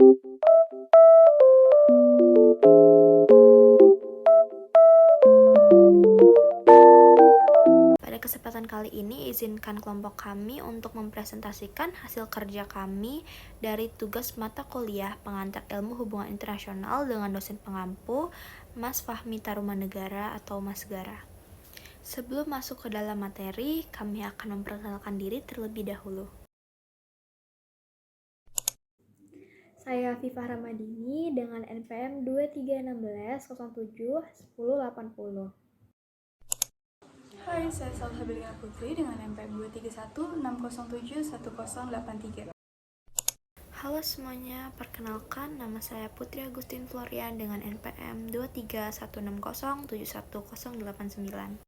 Pada kesempatan kali ini, izinkan kelompok kami untuk mempresentasikan hasil kerja kami dari tugas mata kuliah Pengantar Ilmu Hubungan Internasional dengan dosen pengampu, Mas Fahmi Tarumanegara atau Mas Gara. Sebelum masuk ke dalam materi, kami akan memperkenalkan diri terlebih dahulu. Saya Fifah Ramadini dengan NPM 2316071080. Hai, saya Salsa Belina Putri dengan NPM 23160711083. Halo semuanya, perkenalkan nama saya Putri Agustin Florian dengan NPM 23160711089.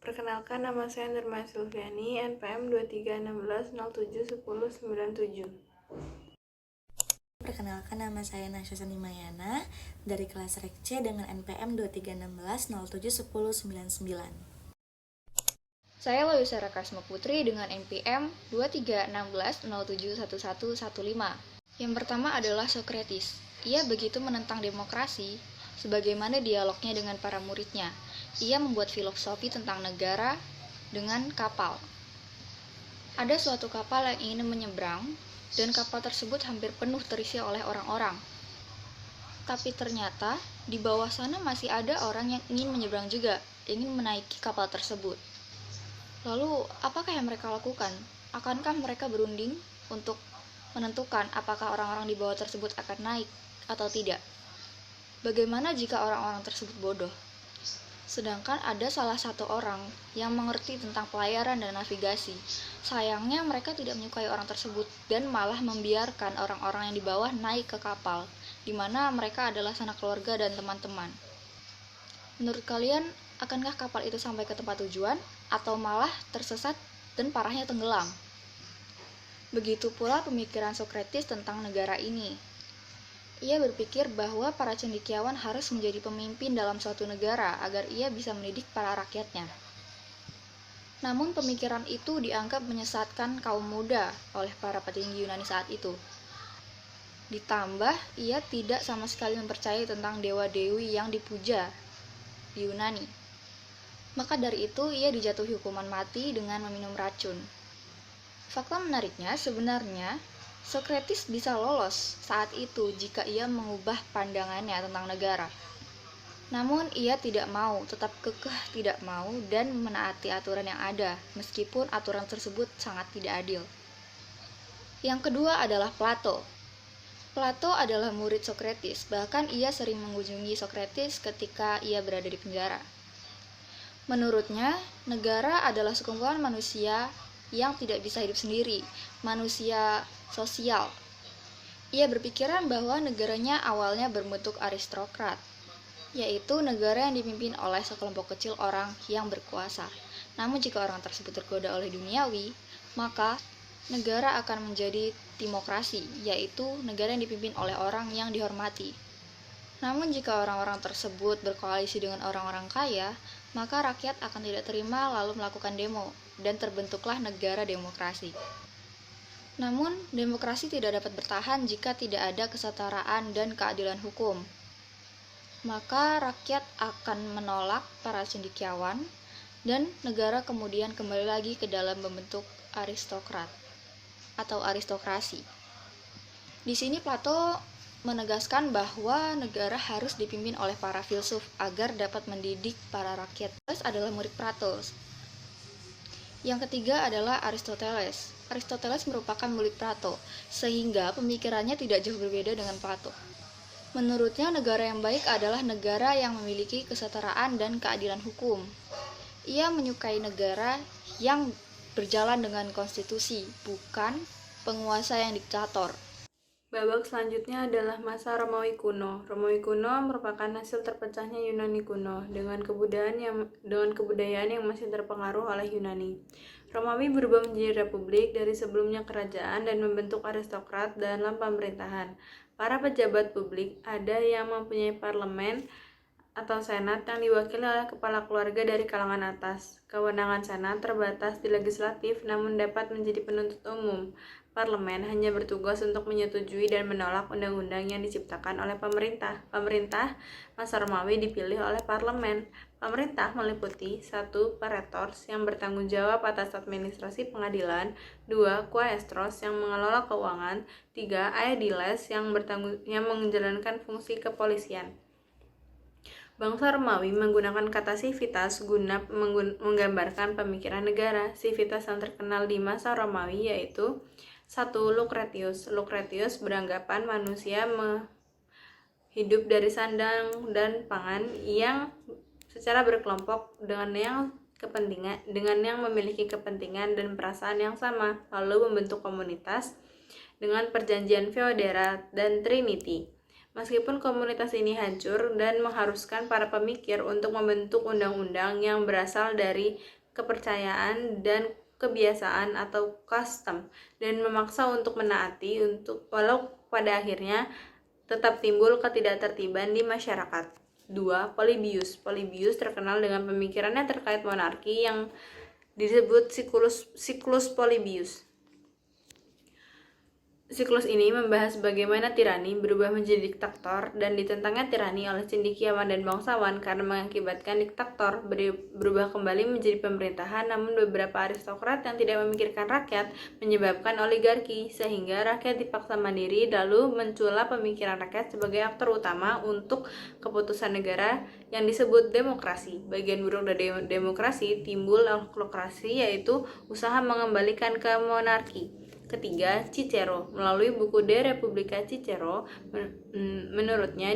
Perkenalkan, nama saya Nurma Silviani, NPM 2316071097. Perkenalkan, nama saya Nasya Sani Mayana dari kelas Rek C dengan NPM 2316071099. Saya Loyusara Kasma Putri dengan NPM 2316071115. Yang pertama adalah Socrates. Ia begitu menentang demokrasi, sebagaimana dialognya dengan para muridnya. Ia membuat filosofi tentang negara dengan kapal. Ada suatu kapal yang ingin menyeberang, dan kapal tersebut hampir penuh terisi oleh orang-orang. Tapi ternyata di bawah sana masih ada orang yang ingin menyeberang juga, ingin menaiki kapal tersebut. Lalu, apakah yang mereka lakukan? Akankah mereka berunding untuk menentukan apakah orang-orang di bawah tersebut akan naik atau tidak? Bagaimana jika orang-orang tersebut bodoh? Sedangkan ada salah satu orang yang mengerti tentang pelayaran dan navigasi. Sayangnya mereka tidak menyukai orang tersebut dan malah membiarkan orang-orang yang di bawah naik ke kapal, di mana mereka adalah sanak keluarga dan teman-teman. Menurut kalian, akankah kapal itu sampai ke tempat tujuan atau malah tersesat dan parahnya tenggelam? Begitu pula pemikiran Socrates tentang negara ini. Ia berpikir bahwa para cendekiawan harus menjadi pemimpin dalam suatu negara agar ia bisa mendidik para rakyatnya. Namun pemikiran itu dianggap menyesatkan kaum muda oleh para petinggi Yunani saat itu. Ditambah, ia tidak sama sekali mempercayai tentang dewa-dewi yang dipuja di Yunani. Maka dari itu, ia dijatuhi hukuman mati dengan meminum racun. Fakta menariknya, sebenarnya Socrates bisa lolos saat itu jika ia mengubah pandangannya tentang negara. Namun ia tidak mau, tetap kekeh tidak mau dan menaati aturan yang ada, meskipun aturan tersebut sangat tidak adil. Yang kedua adalah Plato. Plato adalah murid Socrates, bahkan ia sering mengunjungi Socrates ketika ia berada di penjara. Menurutnya, negara adalah sekumpulan manusia yang tidak bisa hidup sendiri, manusia sosial. Ia berpikiran bahwa negaranya awalnya berbentuk aristokrat, yaitu negara yang dipimpin oleh sekelompok kecil orang yang berkuasa. Namun jika orang tersebut tergoda oleh duniawi, maka negara akan menjadi timokrasi, yaitu negara yang dipimpin oleh orang yang dihormati. Namun jika orang-orang tersebut berkoalisi dengan orang-orang kaya, maka rakyat akan tidak terima lalu melakukan demo, dan terbentuklah negara demokrasi. Namun, demokrasi tidak dapat bertahan jika tidak ada kesetaraan dan keadilan hukum. Maka rakyat akan menolak para cendekiawan, dan negara kemudian kembali lagi ke dalam membentuk aristokrat atau aristokrasi. Di sini Plato menegaskan bahwa negara harus dipimpin oleh para filsuf agar dapat mendidik para rakyat. Aristoteles adalah murid Plato. Yang ketiga adalah Aristoteles. Aristoteles merupakan murid Plato, sehingga pemikirannya tidak jauh berbeda dengan Plato. Menurutnya, negara yang baik adalah negara yang memiliki kesetaraan dan keadilan hukum. Ia menyukai negara yang berjalan dengan konstitusi, bukan penguasa yang diktator. Babak selanjutnya adalah masa Romawi kuno. Romawi kuno merupakan hasil terpecahnya Yunani kuno dengan kebudayaan yang masih terpengaruh oleh Yunani. Romawi berubah menjadi republik dari sebelumnya kerajaan dan membentuk aristokrat dalam pemerintahan. Para pejabat publik ada yang mempunyai parlemen atau senat yang diwakili oleh kepala keluarga dari kalangan atas. Kewenangan senat terbatas di legislatif namun dapat menjadi penuntut umum. Parlemen hanya bertugas untuk menyetujui dan menolak undang-undang yang diciptakan oleh pemerintah. Masa Romawi dipilih oleh parlemen. Pemerintah meliputi 1. Praetors yang bertanggung jawab atas administrasi pengadilan, 2. Quaestros yang mengelola keuangan, 3. Aediles yang menjalankan fungsi kepolisian. Bangsa Romawi menggunakan kata civitas guna menggambarkan pemikiran negara. Civitas yang terkenal di masa Romawi yaitu 1. Lucretius. Lucretius beranggapan manusia hidup dari sandang dan pangan yang secara berkelompok dengan yang memiliki kepentingan dan perasaan yang sama, lalu membentuk komunitas dengan perjanjian feodera dan Trinity. Meskipun komunitas ini hancur dan mengharuskan para pemikir untuk membentuk undang-undang yang berasal dari kepercayaan dan kebiasaan atau custom dan memaksa untuk menaati walau pada akhirnya tetap timbul ketidaktertiban di masyarakat. 2. Polybius. Polybius terkenal dengan pemikirannya terkait monarki yang disebut siklus Polybius. Siklus ini membahas bagaimana tirani berubah menjadi diktator dan ditentangnya tirani oleh cendekiawan dan bangsawan karena mengakibatkan diktator berubah kembali menjadi pemerintahan, namun beberapa aristokrat yang tidak memikirkan rakyat menyebabkan oligarki sehingga rakyat dipaksa mandiri, lalu muncullah pemikiran rakyat sebagai aktor utama untuk keputusan negara yang disebut demokrasi. Bagian buruk dari demokrasi timbul autokrasi, yaitu usaha mengembalikan ke monarki. Ketiga, Cicero. Melalui buku De Republica Cicero, menurutnya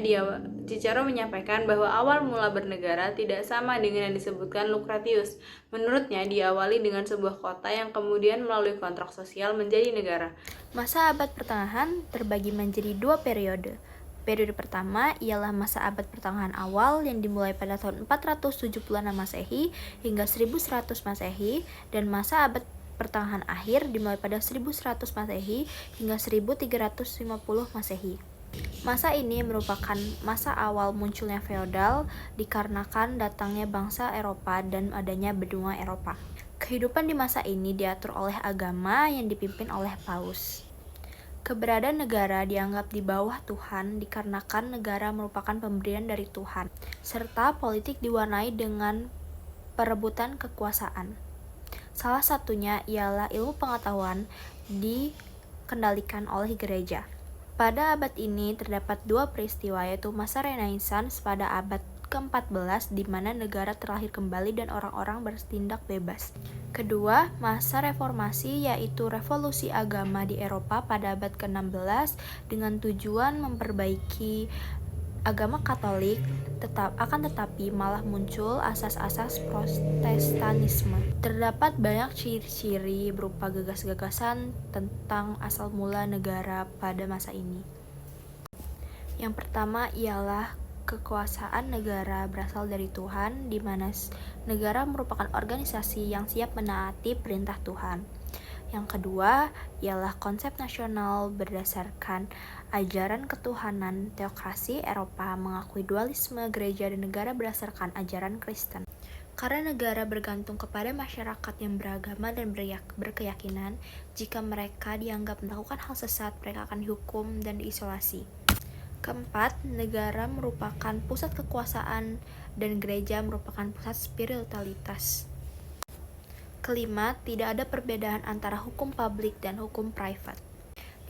Cicero menyampaikan bahwa awal mula bernegara tidak sama dengan yang disebutkan Lucretius. Menurutnya, diawali dengan sebuah kota yang kemudian melalui kontrak sosial menjadi negara. Masa abad pertengahan terbagi menjadi 2 periode. Periode pertama ialah masa abad pertengahan awal yang dimulai pada tahun 476 Masehi hingga 1100 Masehi, dan masa abad pertengahan akhir dimulai pada 1100 Masehi hingga 1350 Masehi. Masa ini merupakan masa awal munculnya feodal dikarenakan datangnya bangsa Eropa dan adanya benua Eropa. Kehidupan di masa ini diatur oleh agama yang dipimpin oleh Paus. Keberadaan negara dianggap di bawah Tuhan dikarenakan negara merupakan pemberian dari Tuhan, serta politik diwarnai dengan perebutan kekuasaan. Salah satunya ialah ilmu pengetahuan dikendalikan oleh gereja. Pada abad ini terdapat 2 peristiwa, yaitu masa Renaissance pada abad ke-14 di mana negara terlahir kembali dan orang-orang bertindak bebas. Kedua, masa reformasi yaitu revolusi agama di Eropa pada abad ke-16 dengan tujuan memperbaiki agama Katolik, tetapi malah muncul asas-asas Protestanisme. Terdapat banyak ciri-ciri berupa gagasan tentang asal mula negara pada masa ini. Yang pertama ialah kekuasaan negara berasal dari Tuhan, di mana negara merupakan organisasi yang siap menaati perintah Tuhan. Yang kedua ialah konsep nasional berdasarkan ajaran ketuhanan. Teokrasi Eropa mengakui dualisme gereja dan negara berdasarkan ajaran Kristen. Karena negara bergantung kepada masyarakat yang beragama dan berkeyakinan, jika mereka dianggap melakukan hal sesat, mereka akan dihukum dan diisolasi. Keempat, negara merupakan pusat kekuasaan dan gereja merupakan pusat spiritualitas. Kelima, tidak ada perbedaan antara hukum publik dan hukum private.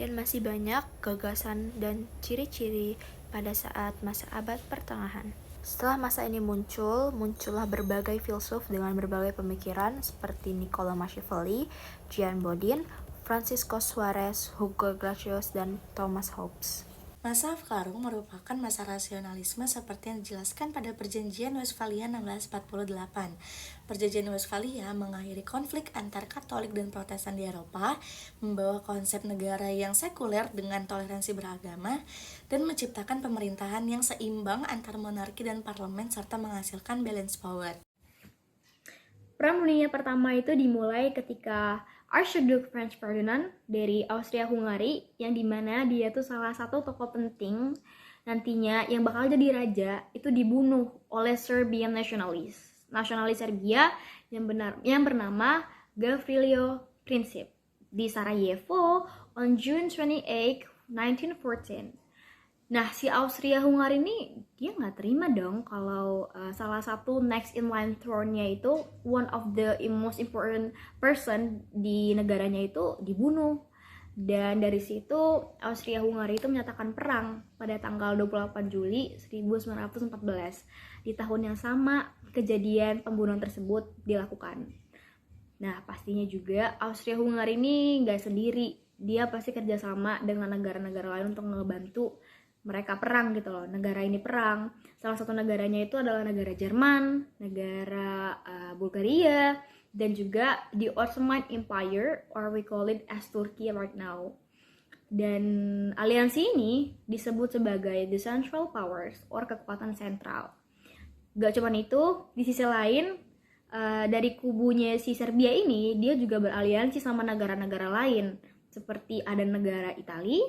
Dan masih banyak gagasan dan ciri-ciri pada saat masa abad pertengahan. Setelah masa ini muncullah berbagai filsuf dengan berbagai pemikiran seperti Niccolo Machiavelli, Jean Bodin, Francisco Suarez, Hugo Grotius, dan Thomas Hobbes. Masa Afkarung merupakan masa rasionalisme seperti yang dijelaskan pada Perjanjian Westphalia 1648. Perjanjian Westphalia mengakhiri konflik antar Katolik dan Protestan di Eropa, membawa konsep negara yang sekuler dengan toleransi beragama, dan menciptakan pemerintahan yang seimbang antar monarki dan parlemen serta menghasilkan balance power. Perang Dunia Pertama itu dimulai ketika Archduke Franz Ferdinand dari Austria-Hungaria, yang dimana dia tuh salah satu tokoh penting nantinya yang bakal jadi raja, itu dibunuh oleh Serbian nasionalis Serbia yang bernama Gavrilo Princip. di Sarajevo on June 28, 1914. Nah, si Austria-Hungaria ini dia nggak terima dong kalau salah satu next in line throne-nya itu one of the most important person di negaranya itu dibunuh. Dan dari situ Austria-Hungaria itu menyatakan perang pada tanggal 28 Juli 1914. Di tahun yang sama kejadian pembunuhan tersebut dilakukan. Nah, pastinya juga Austria-Hungaria ini nggak sendiri. Dia pasti kerjasama dengan negara-negara lain untuk ngebantu mereka perang gitu loh. Negara ini perang. Salah satu negaranya itu adalah negara Jerman, negara Bulgaria, dan juga the Ottoman Empire, or we call it as Turkey right now. Dan aliansi ini disebut sebagai the Central Powers, or kekuatan sentral. Gak cuma itu, di sisi lain, dari kubunya si Serbia ini, dia juga beraliansi sama negara-negara lain. Seperti ada negara Italia,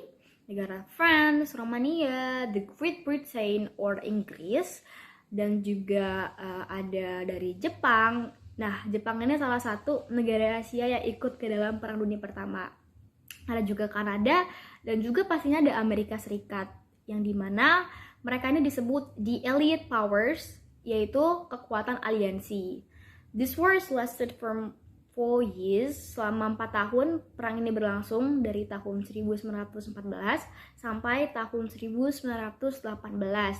negara France, Romania, the Great Britain or Inggris, dan juga ada dari Jepang. Nah, Jepang ini salah satu negara Asia yang ikut ke dalam Perang Dunia Pertama. Ada juga Kanada dan juga pastinya ada Amerika Serikat, yang dimana mereka ini disebut the Allied Powers, yaitu kekuatan aliansi. This wars lasted from 4 years, selama 4 tahun perang ini berlangsung dari tahun 1914 sampai tahun 1918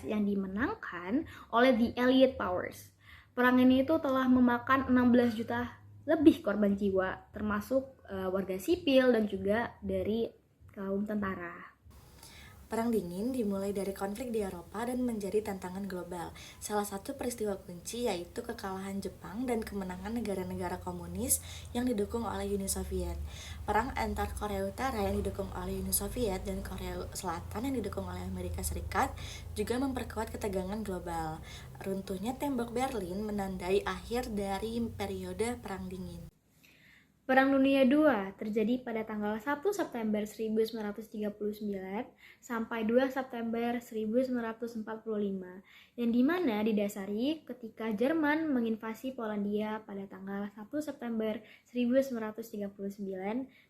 yang dimenangkan oleh the Allied Powers. Perang ini itu telah memakan 16 juta lebih korban jiwa, termasuk warga sipil dan juga dari kaum tentara. Perang dingin dimulai dari konflik di Eropa dan menjadi tantangan global. Salah satu peristiwa kunci yaitu kekalahan Jepang dan kemenangan negara-negara komunis yang didukung oleh Uni Soviet. Perang antar Korea Utara yang didukung oleh Uni Soviet dan Korea Selatan yang didukung oleh Amerika Serikat juga memperkuat ketegangan global. Runtuhnya tembok Berlin menandai akhir dari periode Perang Dingin. Perang Dunia II terjadi pada tanggal 1 September 1939 sampai 2 September 1945, yang dimana didasari ketika Jerman menginvasi Polandia pada tanggal 1 September 1939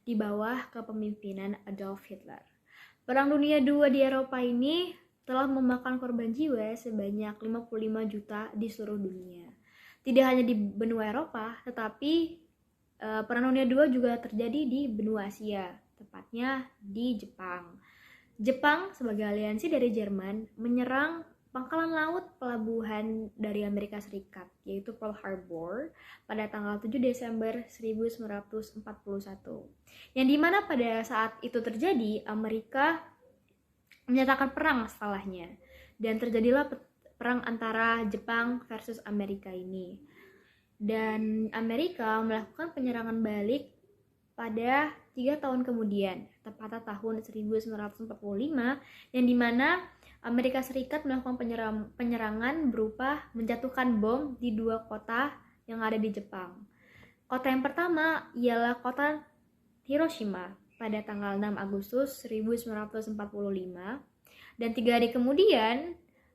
di bawah kepemimpinan Adolf Hitler. Perang Dunia II di Eropa ini telah memakan korban jiwa sebanyak 55 juta di seluruh dunia. Tidak hanya di benua Eropa, tetapi Perang Dunia II juga terjadi di benua Asia, tepatnya di Jepang. Jepang sebagai aliansi dari Jerman menyerang pangkalan laut pelabuhan dari Amerika Serikat, yaitu Pearl Harbor, pada tanggal 7 Desember 1941. Yang dimana pada saat itu terjadi, Amerika menyatakan perang setelahnya, dan terjadilah perang antara Jepang versus Amerika ini. Dan Amerika melakukan penyerangan balik pada 3 tahun kemudian, tepatnya tahun 1945, yang dimana Amerika Serikat melakukan penyerangan berupa menjatuhkan bom di 2 kota yang ada di Jepang. Kota yang pertama ialah kota Hiroshima pada tanggal 6 Agustus 1945, dan 3 hari kemudian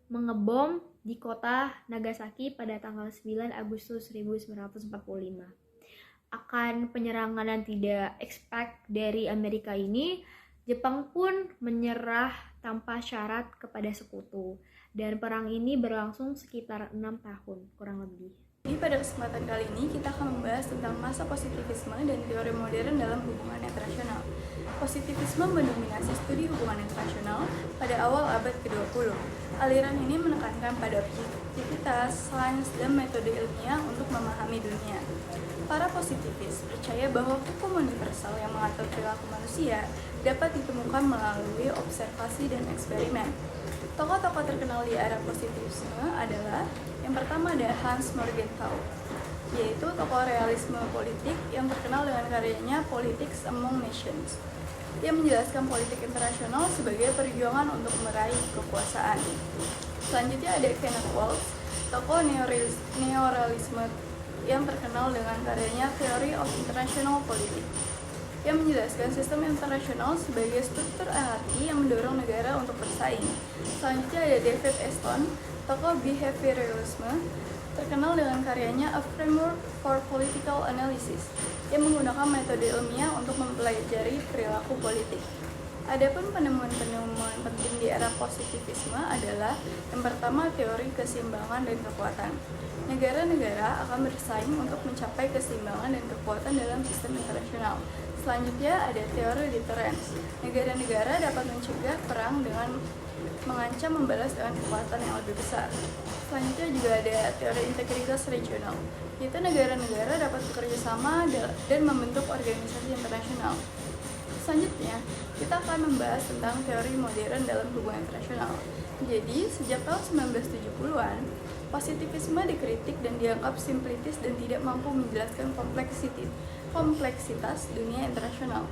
mengebom di kota Nagasaki pada tanggal 9 Agustus 1945. Akan penyerangan yang tidak expect dari Amerika ini, Jepang pun menyerah tanpa syarat kepada sekutu, dan perang ini berlangsung sekitar 6 tahun kurang lebih. Jadi pada kesempatan kali ini kita akan membahas tentang masa positivisme dan teori modern dalam hubungan internasional. Positivisme mendominasi studi hubungan internasional pada awal abad ke-20. Aliran ini menekankan pada objektivitas, sains, dan metode ilmiah untuk memahami dunia. Para positivis percaya bahwa hukum universal yang mengatur perilaku manusia dapat ditemukan melalui observasi dan eksperimen. Tokoh-tokoh terkenal di era positivisme adalah yang pertama ada Hans Morgenthau, yaitu tokoh realisme politik yang terkenal dengan karyanya Politics Among Nations. Dia menjelaskan politik internasional sebagai perjuangan untuk meraih kekuasaan. Selanjutnya ada Kenneth Waltz, tokoh neorealisme yang terkenal dengan karyanya Theory of International Politics, yang menjelaskan sistem internasional sebagai struktur hierarki yang mendorong negara untuk bersaing. Selanjutnya ada David Easton, tokoh behavioralisme, terkenal dengan karyanya A Framework for Political Analysis, yang menggunakan metode ilmiah untuk mempelajari perilaku politik. Adapun penemuan-penemuan penting di era positivisme adalah yang pertama teori keseimbangan dan kekuatan. Negara-negara akan bersaing untuk mencapai keseimbangan dan kekuatan dalam sistem internasional. Selanjutnya ada teori deterrence. Negara-negara dapat mencegah perang dengan mengancam membalas dengan kekuatan yang lebih besar. Selanjutnya juga ada teori integritas regional, yaitu negara-negara dapat bekerja sama dan membentuk organisasi internasional. Selanjutnya, kita akan membahas tentang teori modern dalam hubungan internasional. Jadi, sejak tahun 1970-an, positivisme dikritik dan dianggap simplitis dan tidak mampu menjelaskan kompleksitas dunia internasional.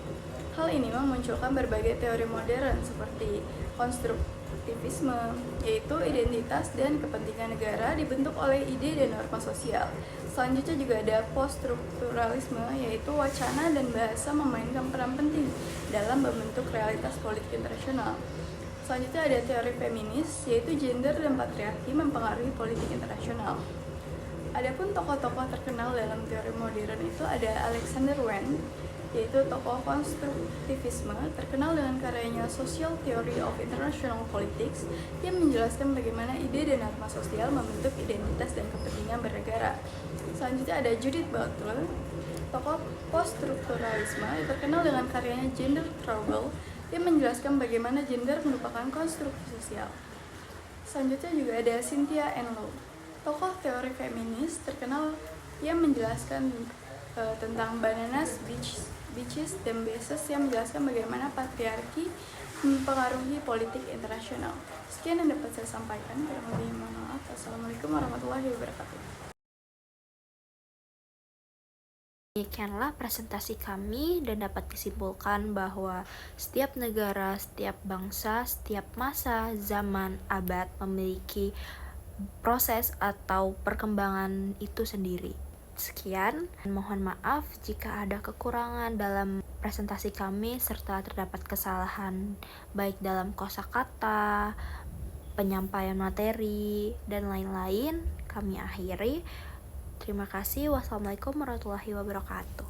Hal ini memunculkan berbagai teori modern seperti konstruktivisme, yaitu identitas dan kepentingan negara dibentuk oleh ide dan norma sosial. Selanjutnya juga ada poststrukturalisme, yaitu wacana dan bahasa memainkan peran penting dalam membentuk realitas politik internasional. Selanjutnya ada teori feminis, yaitu gender dan patriarki mempengaruhi politik internasional. Adapun tokoh-tokoh terkenal dalam teori modern itu ada Alexander Wen, yaitu tokoh konstruktivisme terkenal dengan karyanya Social Theory of International Politics yang menjelaskan bagaimana ide dan norma sosial membentuk identitas dan kepentingan bernegara. Selanjutnya ada Judith Butler, tokoh poststrukturalisme terkenal dengan karyanya Gender Trouble yang menjelaskan bagaimana gender merupakan konstruksi sosial. Selanjutnya juga ada Cynthia Enloe, tokoh teori feminis terkenal yang menjelaskan tentang bananas, beaches, dan beaches yang menjelaskan bagaimana patriarki mempengaruhi politik internasional. Sekian yang dapat saya sampaikan. Kurang lebih mohon maaf. Assalamualaikum warahmatullahi wabarakatuh. Demikianlah presentasi kami dan dapat disimpulkan bahwa setiap negara, setiap bangsa, setiap masa, zaman, abad memiliki proses atau perkembangan itu sendiri. Sekian, mohon maaf jika ada kekurangan dalam presentasi kami serta terdapat kesalahan baik dalam kosakata, penyampaian materi, dan lain-lain. Kami akhiri. Terima kasih. Wassalamualaikum warahmatullahi wabarakatuh.